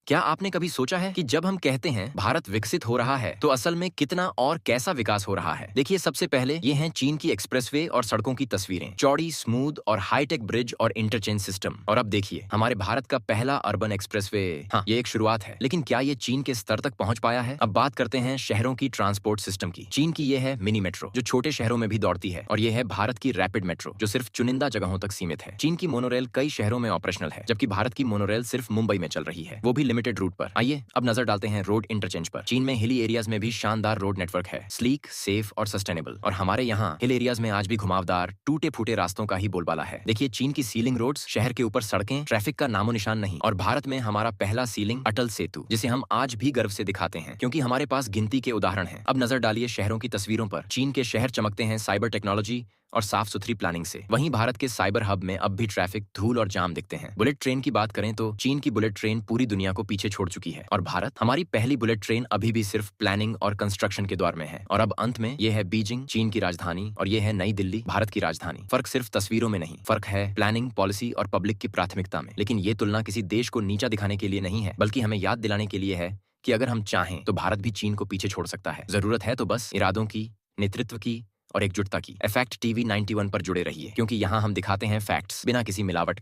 क्या आपने कभी सोचा है कि जब हम कहते हैं भारत विकसित हो रहा है तो असल में कितना और कैसा विकास हो रहा है? देखिए, सबसे पहले ये हैं चीन की एक्सप्रेसवे और सड़कों की तस्वीरें, चौड़ी, स्मूथ और हाईटेक ब्रिज और इंटरचेंज सिस्टम। और अब देखिए हमारे भारत का पहला अर्बन एक्सप्रेसवे। हाँ, ये एक शुरुआत है, लेकिन क्या ये चीन के स्तर तक पहुंच पाया है? अब बात करते हैं शहरों की ट्रांसपोर्ट सिस्टम की। चीन की ये है मिनी मेट्रो, जो छोटे शहरों में भी दौड़ती है, और ये है भारत की रैपिड मेट्रो, जो सिर्फ चुनिंदा जगहों तक सीमित है। चीन की मोनोरेल कई शहरों में ऑपरेशनल है, जबकि भारत की मोनोरेल सिर्फ मुंबई में चल रही है, वो भी लिमिटेड रूट पर। आइए अब नजर डालते हैं रोड इंटरचेंज पर। चीन में हिली एरियाज में भी शानदार रोड नेटवर्क है, स्लीक, सेफ और सस्टेनेबल। और हमारे यहाँ हिल एरियाज में आज भी घुमावदार, टूटे फूटे रास्तों का ही बोलबाला है। देखिए चीन की सीलिंग रोड्स, शहर के ऊपर सड़कें, ट्रैफिक का नामो निशान नहीं। और भारत में हमारा पहला सीलिंग अटल सेतु, जिसे हम आज भी गर्व से दिखाते हैं, क्योंकि हमारे पास गिनती के उदाहरण हैं। अब नजर डालिए शहरों की तस्वीरों पर। चीन के शहर चमकते हैं साइबर टेक्नोलॉजी और साफ सुथरी प्लानिंग से। वहीं भारत के साइबर हब में अब भी ट्रैफिक, धूल और जाम दिखते हैं। बुलेट ट्रेन की बात करें तो चीन की बुलेट ट्रेन पूरी दुनिया को पीछे छोड़ चुकी है, और भारत, हमारी पहली बुलेट ट्रेन अभी भी सिर्फ प्लानिंग और कंस्ट्रक्शन के दौर में है। और अब अंत में यह है बीजिंग, चीन की राजधानी, और यह है नई दिल्ली, भारत की राजधानी। फर्क सिर्फ तस्वीरों में नहीं, फर्क है प्लानिंग, पॉलिसी और पब्लिक की प्राथमिकता में। लेकिन ये तुलना किसी देश को नीचा दिखाने के लिए नहीं है, बल्कि हमें याद दिलाने के लिए है कि अगर हम चाहें तो भारत भी चीन को पीछे छोड़ सकता है। जरूरत है तो बस इरादों की, नेतृत्व की और एकजुटता की। इफेक्ट टीवी 91 पर जुड़े रहिए, क्योंकि यहाँ हम दिखाते हैं फैक्ट्स बिना किसी मिलावट के।